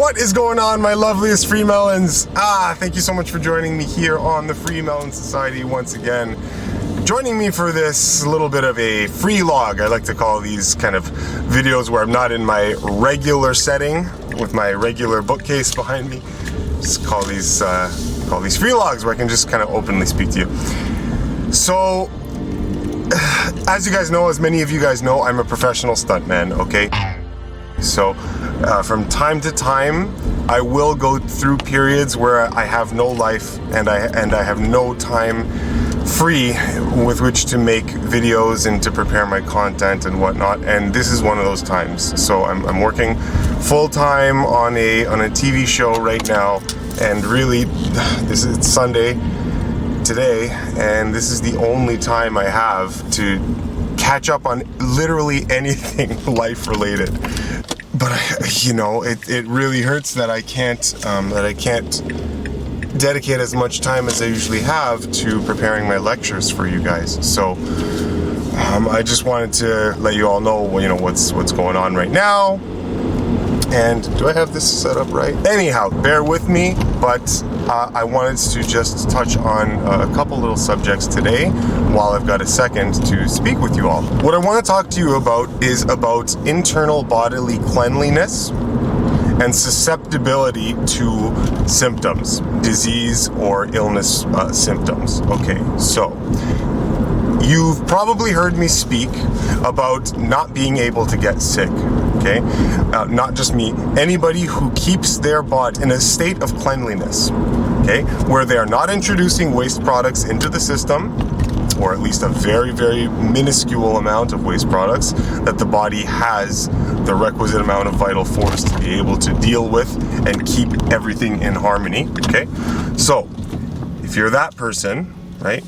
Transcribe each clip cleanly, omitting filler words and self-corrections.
What is going on, my loveliest FreeMelons? Thank you so much for joining me here on the FreeMelon Society once again. Joining me for this little bit of a Freelog. I like to call these kind of videos where I'm not in my regular setting with my regular bookcase behind me. Just call these Freelogs where I can just kind of openly speak to you. So, as you guys know, as many of you guys know, I'm a professional stuntman, okay? So, from time to time, I will go through periods where I have no life and I have no time free with which to make videos and to prepare my content and whatnot. And this is one of those times. So I'm working full time on a TV show right now, and really, this is Sunday today, and this is the only time I have to catch up on literally anything life related. But you know, it really hurts that I can't dedicate as much time as I usually have to preparing my lectures for you guys. So I just wanted to let you all know, what's going on right now. And do I have this set up right? Anyhow, bear with me, but I wanted to just touch on a couple little subjects today while I've got a second to speak with you all. What I want to talk to you about is about internal bodily cleanliness and susceptibility to symptoms, disease or illness symptoms. Okay, so you've probably heard me speak about not being able to get sick, okay? Not just me, anybody who keeps their body in a state of cleanliness, okay? Where they are not introducing waste products into the system, or at least a very, very minuscule amount of waste products that the body has the requisite amount of vital force to be able to deal with and keep everything in harmony, okay? So, if you're that person, right,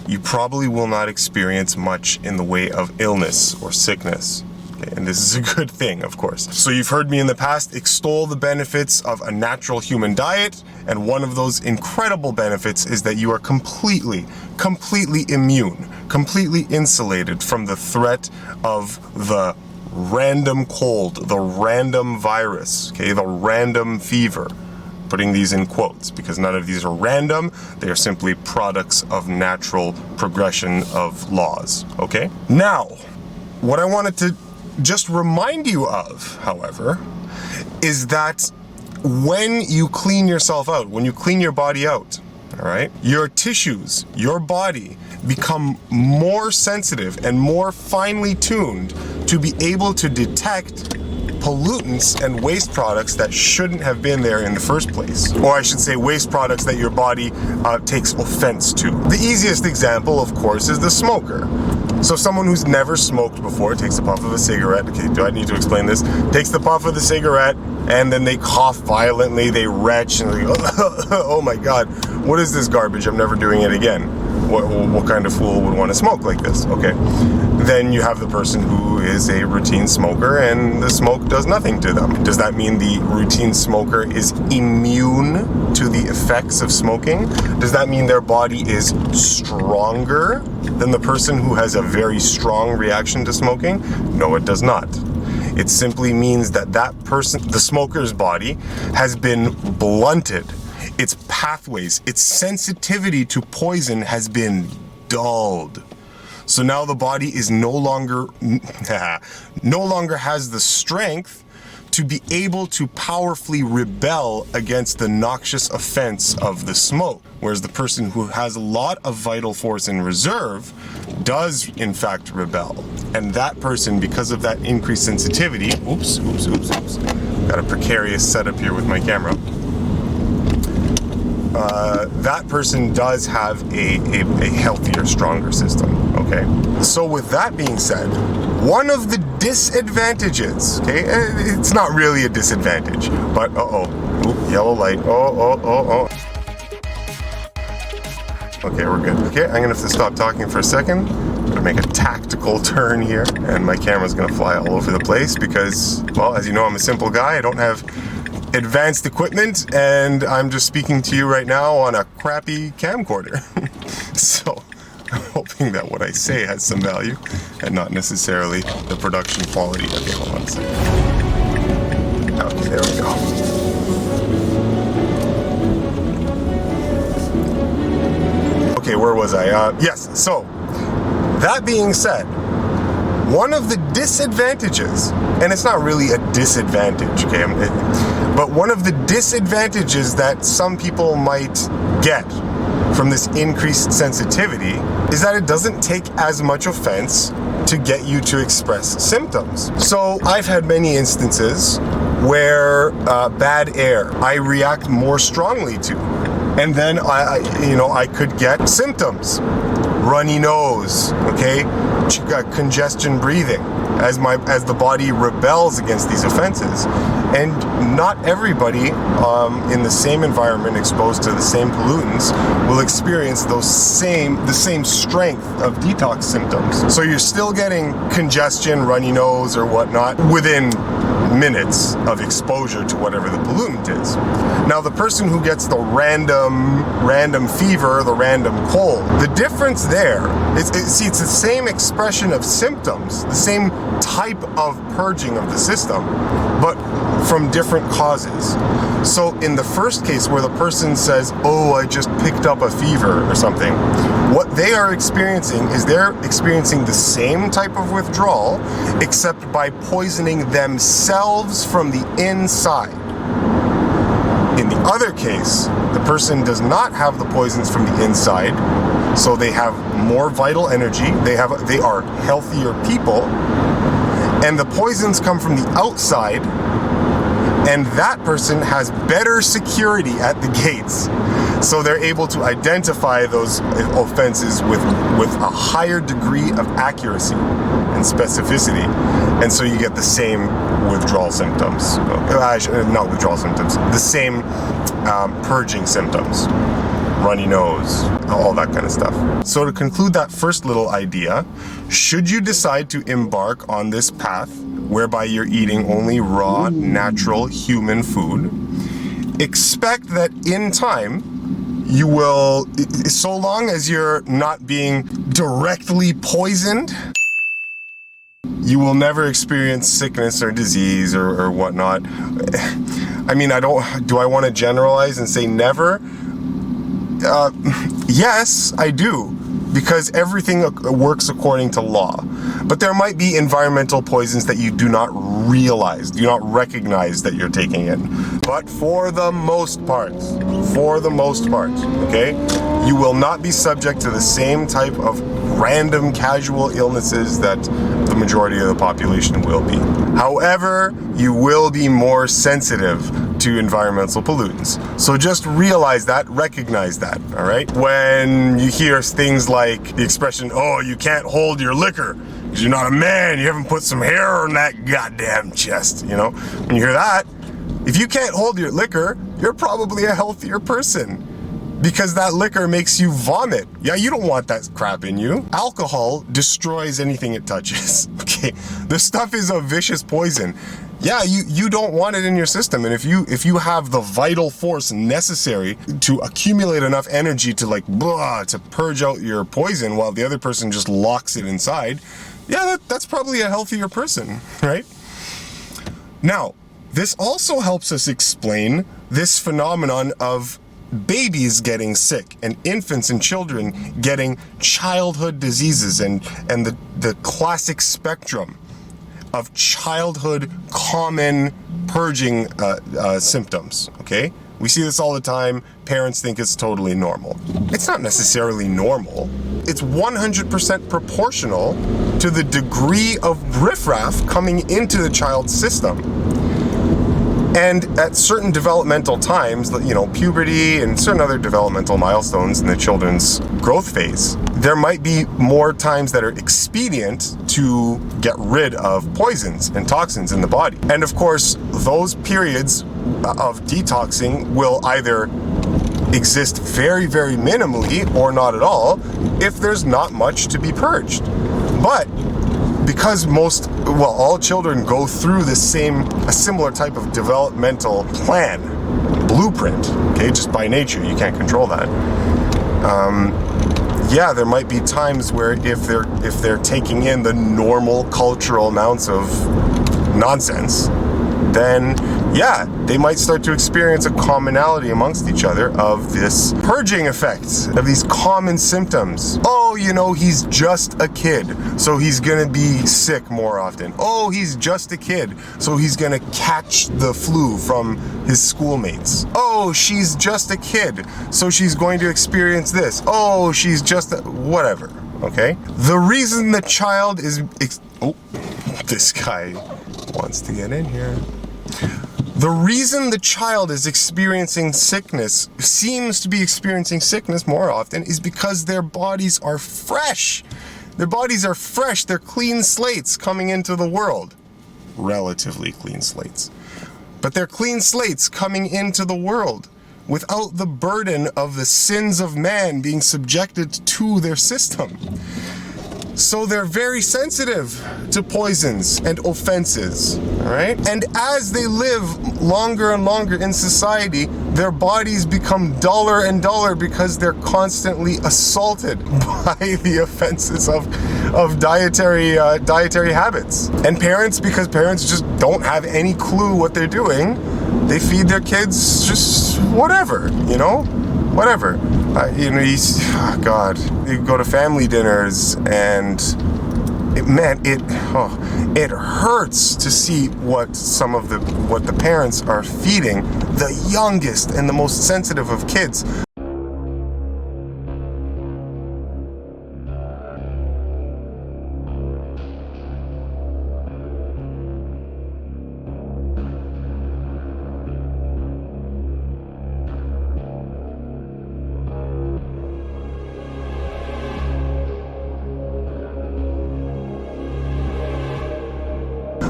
you probably will not experience much in the way of illness or sickness. Okay, and this is a good thing, of course. So you've heard me in the past extol the benefits of a natural human diet, and one of those incredible benefits is that you are completely immune, completely insulated from the threat of the random cold, the random virus, okay, the random fever. Putting these in quotes because none of these are random, they are simply products of natural progression of laws, okay? Now, what I wanted to just remind you of, however, is that when you clean yourself out, when you clean your body out, all right, your tissues, your body become more sensitive and more finely tuned to be able to detect pollutants and waste products that shouldn't have been there in the first place. Or I should say waste products that your body takes offense to. The easiest example, of course, is the smoker. So someone who's never smoked before takes a puff of a cigarette. Okay, do I need to explain this? Takes the puff of the cigarette and then they cough violently, they retch, and they go, oh my God, what is this garbage? I'm never doing it again. What kind of fool would want to smoke like this? Okay. Then you have the person who is a routine smoker and the smoke does nothing to them. Does that mean the routine smoker is immune to the effects of smoking? Does that mean their body is stronger than the person who has a very strong reaction to smoking? No, it does not. It simply means that that person, the smoker's body, has been blunted. Its pathways, its sensitivity to poison has been dulled. So now the body is no longer has the strength to be able to powerfully rebel against the noxious offense of the smoke. Whereas the person who has a lot of vital force in reserve does in fact rebel. And that person, because of that increased sensitivity, oops. Got a precarious setup here with my camera. That person does have a healthier, stronger system, okay? So with that being said, one of the disadvantages, okay, it's not really a disadvantage, but yellow light, okay, we're good. Okay, I'm gonna have to stop talking for a second. I'm gonna make a tactical turn here, and my camera's gonna fly all over the place because, well, as you know, I'm a simple guy. I don't have advanced equipment, and I'm just speaking to you right now on a crappy camcorder. So I'm hoping that what I say has some value and not necessarily the production quality. Okay, hold on a second. Okay, there we go. Okay, where was I? Yes, so that being said, one of the disadvantages, and it's not really a disadvantage, okay, but one of the disadvantages that some people might get from this increased sensitivity is that it doesn't take as much offense to get you to express symptoms. So I've had many instances where bad air I react more strongly to, and then I could get symptoms, runny nose, okay, congestion breathing, as the body rebels against these offenses. And not everybody in the same environment exposed to the same pollutants will experience the same strength of detox symptoms. So you're still getting congestion, runny nose, or whatnot within minutes of exposure to whatever the pollutant is. Now, the person who gets the random fever, the random cold, the difference there is, it's the same expression of symptoms, the same type of purging of the system, but from different causes. So in the first case where the person says, oh, I just picked up a fever or something, what they are experiencing is they're experiencing the same type of withdrawal, except by poisoning themselves from the inside. In the other case, the person does not have the poisons from the inside, so they have more vital energy, they are healthier people, and the poisons come from the outside, and that person has better security at the gates. So they're able to identify those offenses with a higher degree of accuracy and specificity. And so you get the same withdrawal symptoms. Not withdrawal symptoms, the same purging symptoms. Runny nose, all that kind of stuff. So to conclude that first little idea, should you decide to embark on this path whereby you're eating only raw, natural human food, expect that in time, you will, so long as you're not being directly poisoned, you will never experience sickness or disease or whatnot. I mean, do I want to generalize and say never? Yes, I do, because everything works according to law. But there might be environmental poisons that you do not realize, do not recognize that you're taking in. But for the most part, okay, you will not be subject to the same type of random casual illnesses that the majority of the population will be. However, you will be more sensitive to environmental pollutants. So just realize that, recognize that, all right? When you hear things like the expression, oh, you can't hold your liquor because you're not a man, you haven't put some hair on that goddamn chest, you know? When you hear that, if you can't hold your liquor, you're probably a healthier person, because that liquor makes you vomit. Yeah, you don't want that crap in you. Alcohol destroys anything it touches, okay? This stuff is a vicious poison. Yeah, you don't want it in your system, and if you have the vital force necessary to accumulate enough energy to to purge out your poison while the other person just locks it inside, yeah, that's probably a healthier person, right? Now, this also helps us explain this phenomenon of babies getting sick and infants and children getting childhood diseases and the classic spectrum of childhood common purging symptoms, okay? We see this all the time. Parents think it's totally normal. It's not necessarily normal. It's 100% proportional to the degree of riffraff coming into the child's system. And at certain developmental times, you know, puberty and certain other developmental milestones in the children's growth phase, there might be more times that are expedient to get rid of poisons and toxins in the body. And of course, those periods of detoxing will either exist very, very minimally or not at all if there's not much to be purged. But because all children go through a similar type of developmental plan, blueprint, okay, just by nature, you can't control that. Yeah, there might be times where if they're taking in the normal cultural amounts of nonsense, then yeah, they might start to experience a commonality amongst each other of this purging effect, of these common symptoms. Oh, you know, he's just a kid, so he's gonna be sick more often. Oh, he's just a kid, so he's gonna catch the flu from his schoolmates. Oh, she's just a kid, so she's going to experience this. Oh, she's just a, whatever, okay? The reason the child is, oh, this guy wants to get in here. The reason the child is experiencing sickness, seems to be experiencing sickness more often, is because their bodies are fresh. Their bodies are fresh. They're clean slates coming into the world. Relatively clean slates. But they're clean slates coming into the world without the burden of the sins of man being subjected to their system. So they're very sensitive to poisons and offenses, all right? And as they live longer and longer in society, their bodies become duller and duller because they're constantly assaulted by the offenses of dietary habits. And parents, because parents just don't have any clue what they're doing, they feed their kids just whatever, you know? Whatever. You know, God, you go to family dinners and it hurts to see what the parents are feeding the youngest and the most sensitive of kids.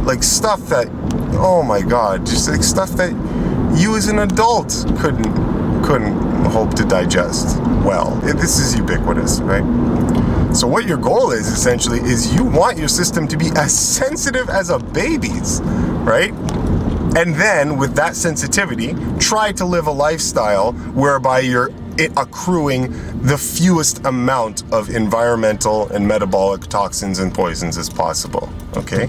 Like stuff that, oh my God, just like stuff that you as an adult couldn't hope to digest well. This is ubiquitous, right? So what your goal is essentially is you want your system to be as sensitive as a baby's, right? And then with that sensitivity, try to live a lifestyle whereby you're accruing the fewest amount of environmental and metabolic toxins and poisons as possible, okay?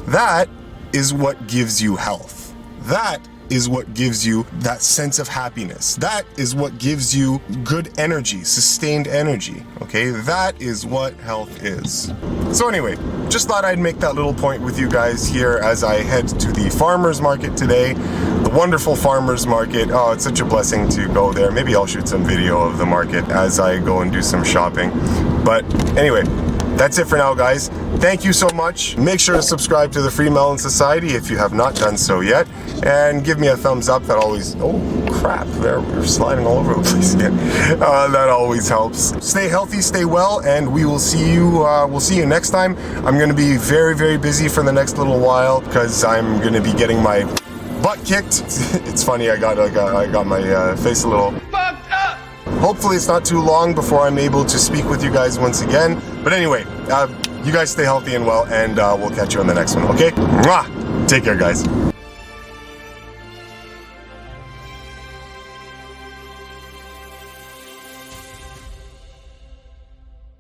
That is what gives you health. That is what gives you that sense of happiness. That is what gives you good energy, sustained energy, okay? That is what health is. So anyway, just thought I'd make that little point with you guys here as I head to the farmer's market today. The wonderful farmer's market. Oh, it's such a blessing to go there. Maybe I'll shoot some video of the market as I go and do some shopping. But anyway, that's it for now, guys. Thank you so much. Make sure to subscribe to the FreeMelon Society if you have not done so yet. And give me a thumbs up. That always, oh crap, we're sliding all over the place again. That always helps. Stay healthy, stay well, and we will see you, we'll see you next time. I'm gonna be very, very busy for the next little while because I'm gonna be getting my butt kicked. It's funny, I got my face a little fucked up. Hopefully it's not too long before I'm able to speak with you guys once again. But anyway, you guys stay healthy and well, and we'll catch you on the next one, okay? Mwah! Take care, guys.